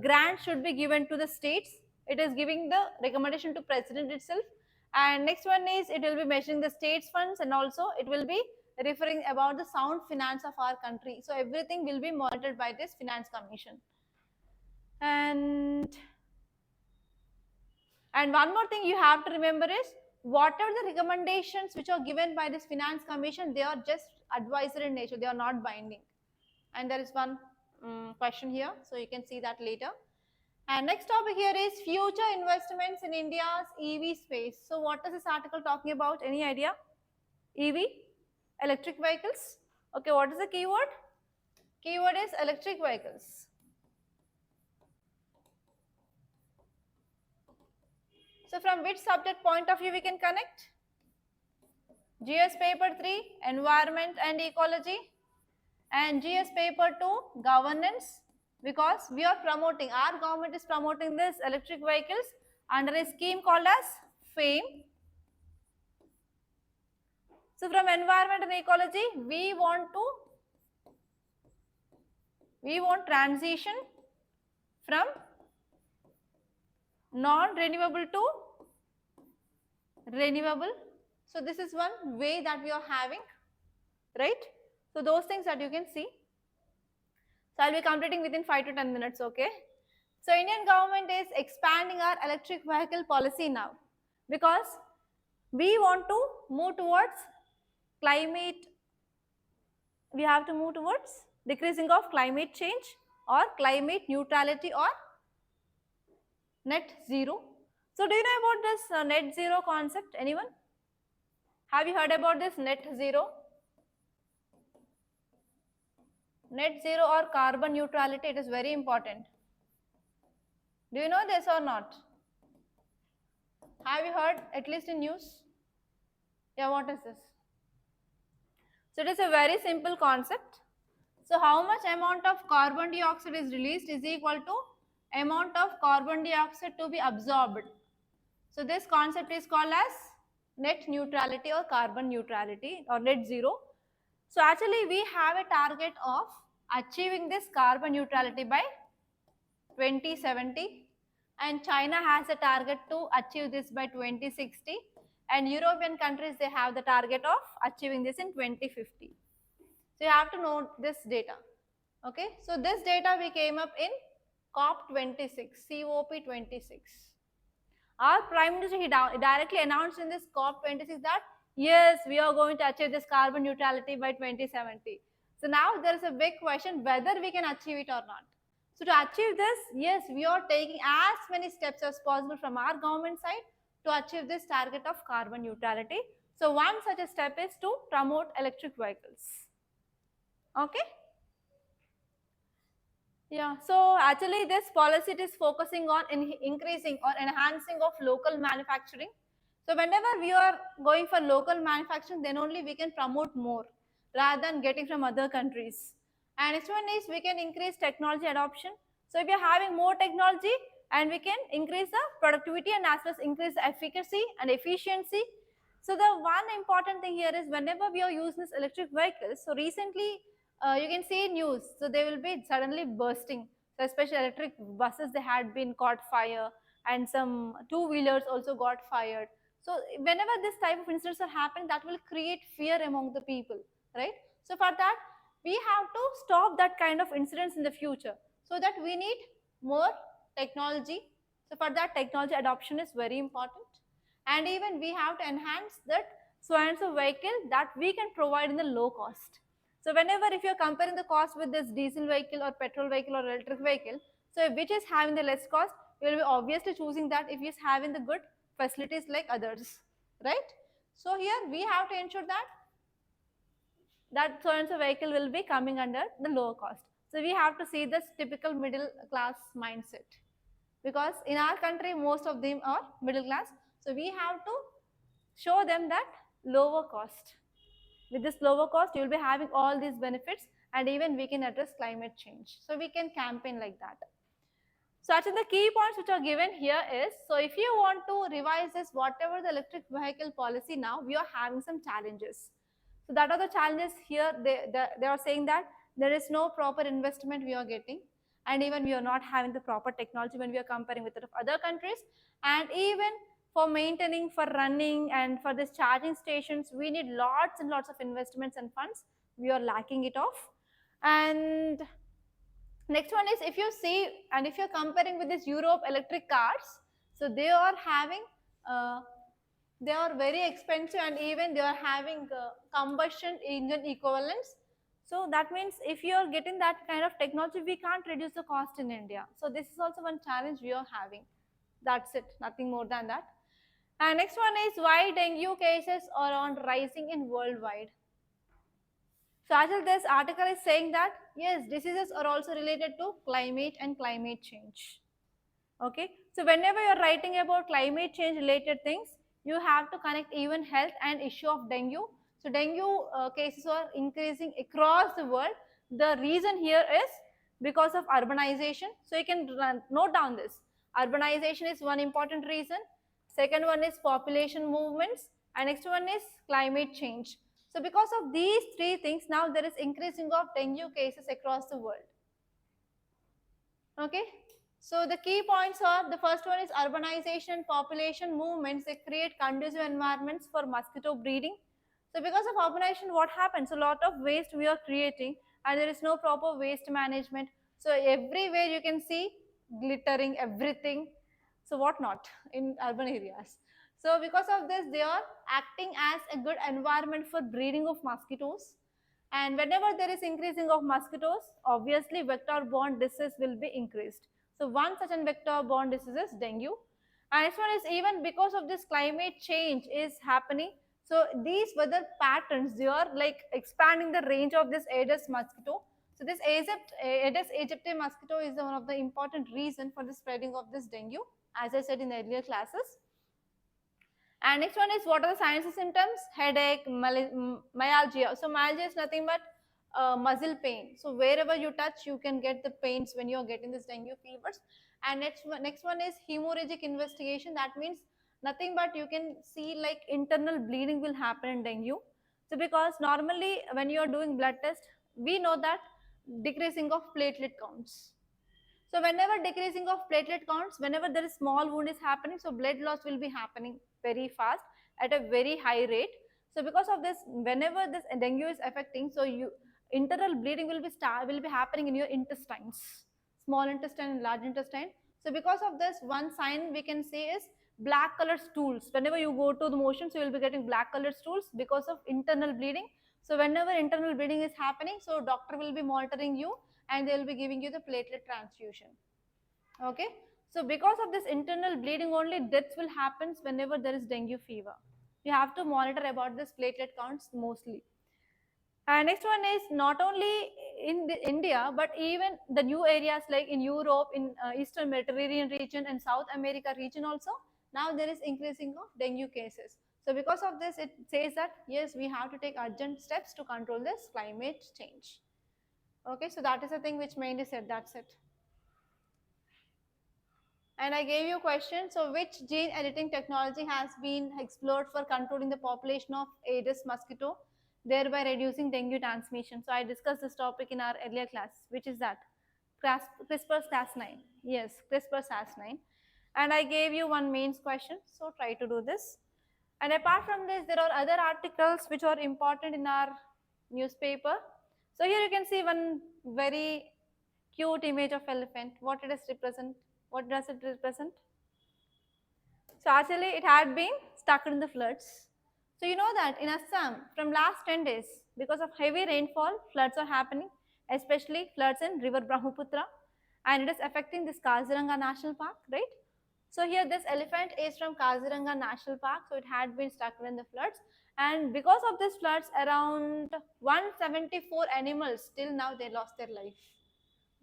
grant should be given to the states. It is giving the recommendation to president itself. And next one is it will be measuring the states funds, and also it will be referring about the sound finance of our country. So everything will be monitored by this Finance Commission. And one more thing you have to remember is, whatever the recommendations which are given by this Finance Commission, they are just advisory in nature, they are not binding. And there is one question here, so you can see that later. And next topic here is future investments in India's EV space. So what is this article talking about? Any idea? EV, electric vehicles. Okay, what is the keyword? Keyword is electric vehicles. So from which subject point of view we can connect? GS paper 3, environment and ecology, and GS paper 2, governance, because we are promoting, our government is promoting this electric vehicles under a scheme called as FAME. So from environment and ecology, we want transition from non-renewable to renewable. So this is one way that we are having, right? So those things that you can see. So I'll be completing within 5 to 10 minutes, okay? So Indian government is expanding our electric vehicle policy now, because we want to move towards climate, we have to move towards decreasing of climate change or climate neutrality or net zero. So do you know about this net zero concept? Anyone? Have you heard about this net zero? Net zero or carbon neutrality, it is very important. Do you know this or not? Have you heard at least in news? Yeah, what is this? So it is a very simple concept. So how much amount of carbon dioxide is released is equal to amount of carbon dioxide to be absorbed. So this concept is called as net neutrality or carbon neutrality or net zero. So actually we have a target of achieving this carbon neutrality by 2070, and China has a target to achieve this by 2060, and European countries, they have the target of achieving this in 2050. So you have to know this data. Okay, so this data we came up in COP26, COP26. Our Prime Minister, he directly announced in this COP26 that yes, we are going to achieve this carbon neutrality by 2070. So now there is a big question whether we can achieve it or not. So to achieve this, yes, we are taking as many steps as possible from our government side to achieve this target of carbon neutrality. So one such a step is to promote electric vehicles. Okay. Yeah, so actually this policy is focusing on increasing or enhancing of local manufacturing. So whenever we are going for local manufacturing, then only we can promote more rather than getting from other countries. And next one is we can increase technology adoption. So if we are having more technology, and we can increase the productivity and as well as increase the efficacy and efficiency. So the one important thing here is whenever we are using this electric vehicles, so recently you can see news, so they will be suddenly bursting. So especially electric buses, they had been caught fire, and some two-wheelers also got fired. So whenever this type of incidents are happening, that will create fear among the people, right? So for that, we have to stop that kind of incidents in the future. So that we need more technology. So for that, technology adoption is very important. And even we have to enhance that so and so vehicle that we can provide in the low cost. So whenever if you are comparing the cost with this diesel vehicle or petrol vehicle or electric vehicle, so which is having the less cost, you will be obviously choosing that if it is having the good facilities like others, right? So here we have to ensure that so and so vehicle will be coming under the lower cost. So we have to see this typical middle class mindset. because in our country most of them are middle class. So we have to show them that lower cost. With this lower cost, you will be having all these benefits, and even we can address climate change. So we can campaign like that. So actually the key points which are given here is, so if you want to revise this, whatever the electric vehicle policy now, we are having some challenges. So that are the challenges here. They are saying that there is no proper investment we are getting, and even we are not having the proper technology when we are comparing with other countries, and even for maintaining, for running, and for this charging stations, we need lots and lots of investments and funds. We are lacking it off. And next one is, if you see and if you're comparing with this Europe electric cars, so they are having they are very expensive, and even they are having combustion engine equivalents. So that means if you are getting that kind of technology, we can't reduce the cost in India. So this is also one challenge we are having. That's it, nothing more than that. And next one is, why dengue cases are on rising in worldwide. So actually this article is saying that yes, diseases are also related to climate and climate change. Okay, so whenever you are writing about climate change related things, you have to connect even health and issue of dengue. So dengue cases are increasing across the world. The reason here is because of urbanization. So you can note down this. Urbanization is one important reason. Second one is population movements, and next one is climate change. So because of these three things, now there is increasing of dengue cases across the world. Okay, so the key points are, the first one is urbanization, population movements. They create conducive environments for mosquito breeding. So because of urbanization, what happens? A lot of waste we are creating, and there is no proper waste management. So everywhere you can see glittering, everything. So what not in urban areas. So because of this, they are acting as a good environment for breeding of mosquitoes. And whenever there is increasing of mosquitoes, obviously vector-borne disease will be increased. So one such a vector-borne disease is dengue. And next one is, even because of this climate change is happening. So these weather patterns, they are like expanding the range of this Aedes mosquito. So this Aedes aegypti mosquito is one of the important reason for the spreading of this dengue, as I said in the earlier classes. And next one is, what are the signs and symptoms? Headache, myalgia. So myalgia is nothing but muscle pain. So wherever you touch, you can get the pains when you are getting this dengue fevers. And next one is hemorrhagic investigation. That means nothing but you can see like internal bleeding will happen in dengue. So because normally when you are doing blood test, we know that decreasing of platelet counts. So whenever decreasing of platelet counts, whenever there is small wound is happening, so blood loss will be happening very fast at a very high rate. So because of this, whenever this dengue is affecting, so internal bleeding will be happening in your intestines, small intestine and large intestine. So because of this, one sign we can say is black colored stools. Whenever you go to the motion, so you will be getting black colored stools because of internal bleeding. So whenever internal bleeding is happening, so doctor will be monitoring you, and they will be giving you the platelet transfusion. Okay, so because of this internal bleeding only, deaths will happen whenever there is dengue fever. You have to monitor about this platelet counts mostly. And next one is, not only in India, but even the new areas like in Europe, in Eastern Mediterranean region and South America region also, now there is increasing of dengue cases. So because of this, it says that yes, we have to take urgent steps to control this climate change. Okay, so that is the thing which mainly said, that's it. And I gave you a question. So which gene editing technology has been explored for controlling the population of Aedes mosquito, thereby reducing dengue transmission? So I discussed this topic in our earlier class. Which is that? CRISPR-Cas9. Yes, CRISPR-Cas9. And I gave you one mains question. So try to do this. And apart from this, there are other articles which are important in our newspaper. So here you can see one very cute image of elephant. What it does represent? What does it represent? So actually it had been stuck in the floods. So you know that in Assam from last 10 days, because of heavy rainfall, floods are happening, especially floods in river Brahmaputra, and it is affecting this Kaziranga National Park, right? So here this elephant is from Kaziranga National Park, so it had been stuck in the floods, and because of this floods, around 174 animals till now they lost their life.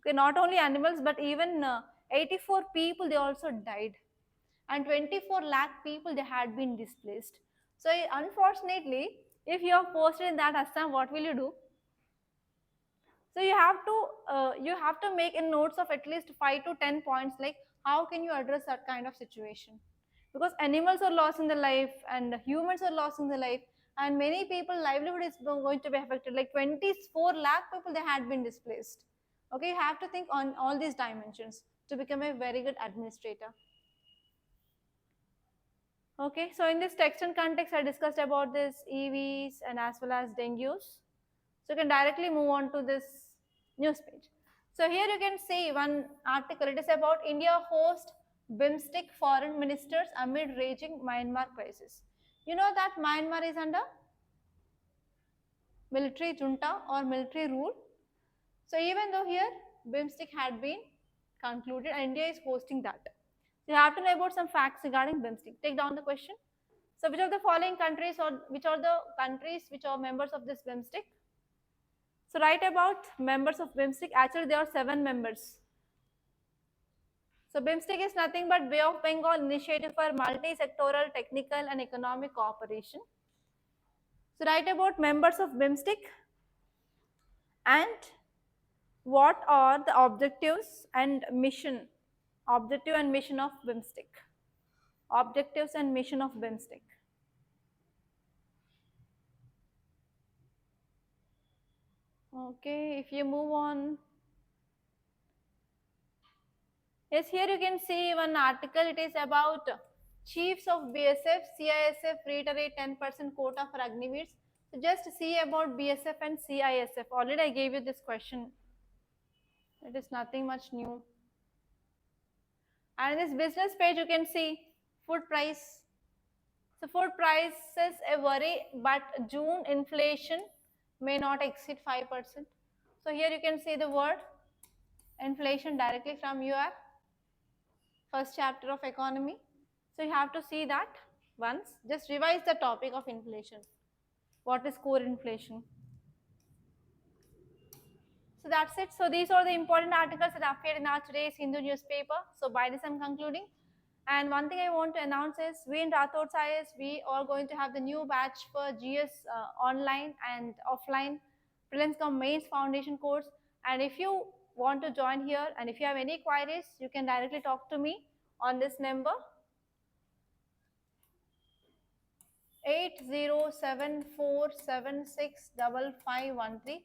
Okay, not only animals but even 84 people they also died, and 24 lakh people they had been displaced. So unfortunately, if you are posted in that Assam, what will you do? So you have to make in notes of at least 5 to 10 points, like how can you address that kind of situation, because animals are lost in the life and humans are lost in the life, and many people livelihood is going to be affected, like 24 lakh people they had been displaced. Okay, you have to think on all these dimensions to become a very good administrator. Okay, so in this text and context I discussed about this EVs and as well as dengues. So you can directly move on to this news page. So here you can see one article. It is about India host BIMSTEC foreign ministers amid raging Myanmar crisis. You know that Myanmar is under military junta or military rule. So even though here BIMSTEC had been concluded, India is hosting that. So you have to know about some facts regarding BIMSTEC. Take down the question. So which of the following countries, or which are the countries which are members of this BIMSTEC? So write about members of BIMSTEC. Actually, there are 7 members. So BIMSTEC is nothing but Bay of Bengal Initiative for Multi-Sectoral Technical and Economic Cooperation. So write about members of BIMSTEC and what are the objectives and mission, objective and mission of BIMSTEC. Objectives and mission of BIMSTEC. Okay, if you move on. Yes, here you can see one article. It is about chiefs of BSF, CISF reiterate 10% quota for Agniveers. So just see about BSF and CISF. Already I gave you this question. It is nothing much new. And in this business page, you can see food price. So food prices a worry, but June inflation may not exceed 5%. So here you can see the word inflation directly from your first chapter of economy. So you have to see that once. Just revise the topic of inflation. What is core inflation? So that's it. So these are the important articles that appeared in our today's Hindu newspaper. So by this I'm concluding. And one thing I want to announce is we in Rathods IS, we are going to have the new batch for GS online and offline prelims cum mains foundation course. And if you want to join here and if you have any queries, you can directly talk to me on this number 8074765513.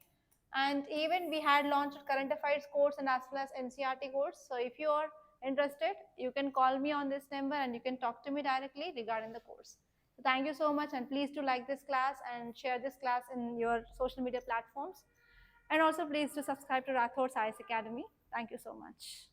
And even we had launched current affairs course and as well as NCRT course. So if you are interested, you can call me on this number and you can talk to me directly regarding the course. So thank you so much, and please do like this class and share this class in your social media platforms. And also please do subscribe to Rathods IS Academy. Thank you so much.